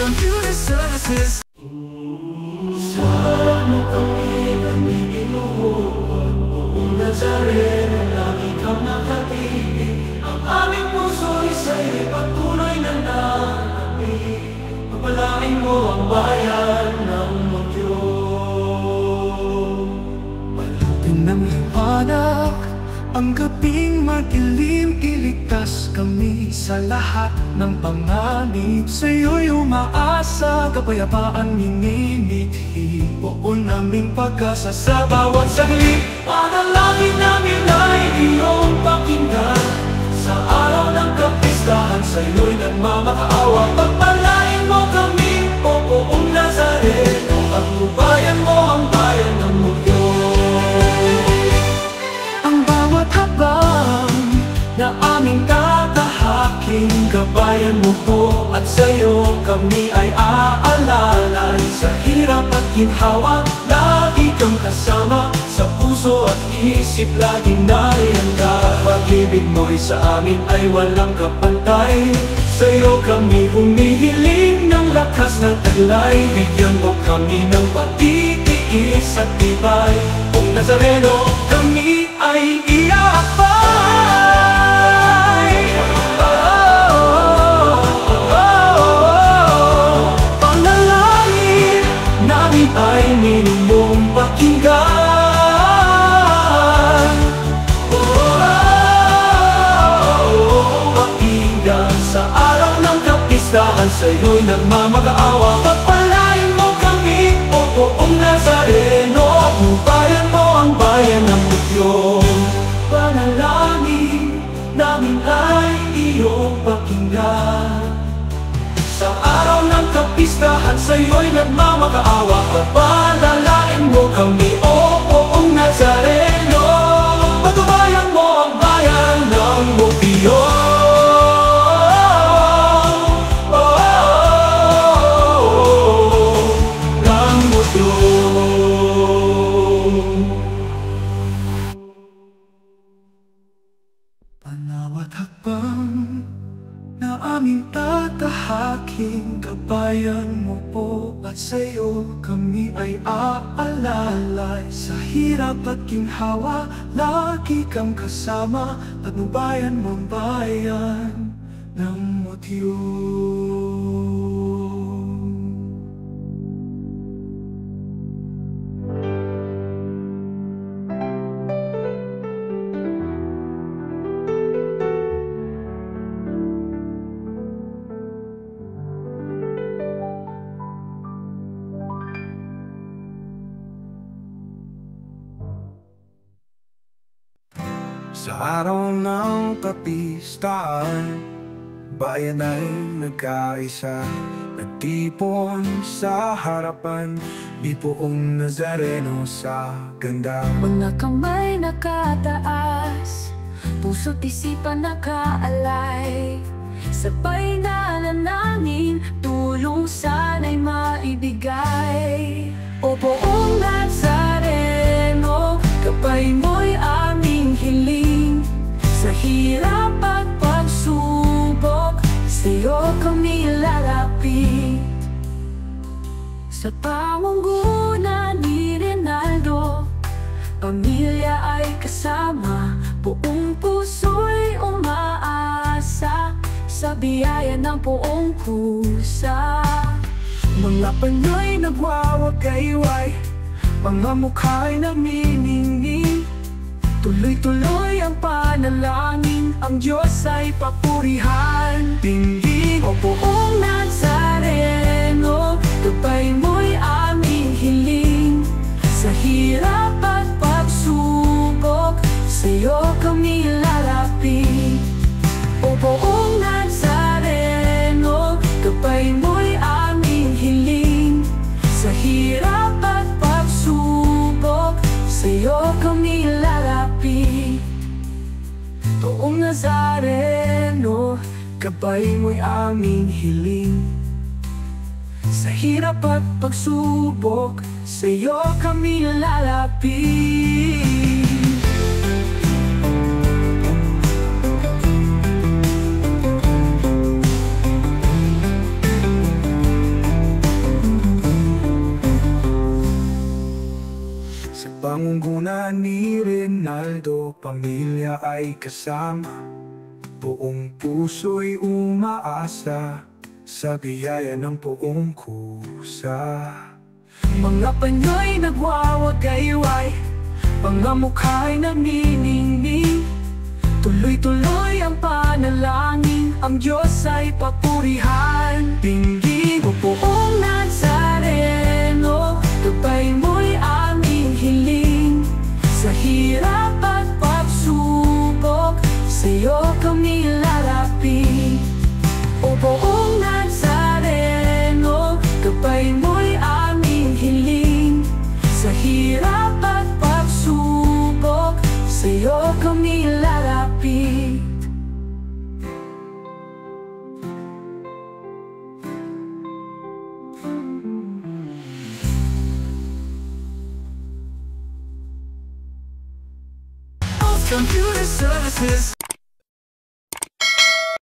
Computer services. Saan mo kami nanginginuhod? Buong Nazareno, lagi kang nakatitig. Ang aming puso'y sa'yo'y patuloy na nalamig. Pagpalain mo ang bayan ng Diyos. Palutin ng liwanag ang gabing madilim, iligtas kami sa lahat ng panganib. Sa'yo'y umaasa, kapayapaan minimithi. Buon naming pag-asa sa bawat saglit. Panalangin namin ay iyong pakinggan. Sa araw ng kapistahan, sa'yo'y nagmamakaawa. Pagpalain mo kami, o Buong Nazareno. Paglubayan mo ang bayan ng mundo. Na aming tatahaking, gabayan mo po at sa'yo kami ay aalalay. Sa hirap at ginhawa, lagi kang kasama. Sa puso at isip, laging nariyan ka. Pag-ibig mo'y sa amin ay walang kapantay. Sa'yo kami humihiling ng lakas ng taglay. Bigyan mo kami ng pagtitiis at tibay. Buong Nazareno, kami ay iaakbay. Panalangin namin ay minimong pakinggan. Pakinggan sa araw ng kapistahan, sa'yo'y nagmamakaawa. Pagpalain mo kami, o Buong Nazareno. Bayan mo ang bayan ng Diyos. Panalangin namin ay iyong pakinggan. Sa araw ng kapistahan, sa'yo'y nagmamakaawa. Pagpalain mo kami, o Buong Nazareno. Pagbayan mo ang bayan ng Diyos. Panawat hakbang na aming tatahaking, gabayan mo po at sa'yo kami ay aalalay. Sa hirap at ginhawa, lagi kang kasama. Patnubayan mo ang bayan ng Diyos. Sa araw ng kapistahan, bayan ay nagkaisa. Nagtipon sa harapan, di Buong Nazareno sa ganda. Mga kamay nakataas, puso't isipan nakaalay. Sabay nanalangin, tulong sana'y maibigay. O Buong Nazareno, gabay mo'y aming hiling. Sa hirap at pagsubok, sa'yo kami lalapit. Sa pamumuno ni Rinaldo, pamilya ay kasama. Buong puso'y umaasa sa biyaya ng Poong Kusa. Mga Panoy nagwawagayway, mga mukha'y naminingning. Tuloy-tuloy ang panalangin, ang Diyos ay papurihan. Tingin, O Buong Nazareno, gabay mo'y aming hiling. Sa hirap at pagsubok, sa'yo kami lalapit. O Buong Nazareno, gabay mo'y aming hiling. Sa hirap at pagsubok, sa'yo kami lalapit. Buong Nazareno, gabay mo'y aming hiling. Sa hirap at pagsubok, sa'yo kami lalapit. pamilya ay kasama, buong puso'y umaasa sa biyaya ng buong kusa. Mga Panoy nagwawagayway, mga mukha'y naniningning. Tuloy-tuloy ang panalangin, ang Diyos ay papurihan. Pinggin o buong Nazareno, gabay mo'y aming hiling. Sa hirap at pagsubok, sa'yo kami lalapit. O buong Nazareno, gabay mo'y aming hiling. Sa hirap at pagsubok, sa'yo kami lalapit. Computer services.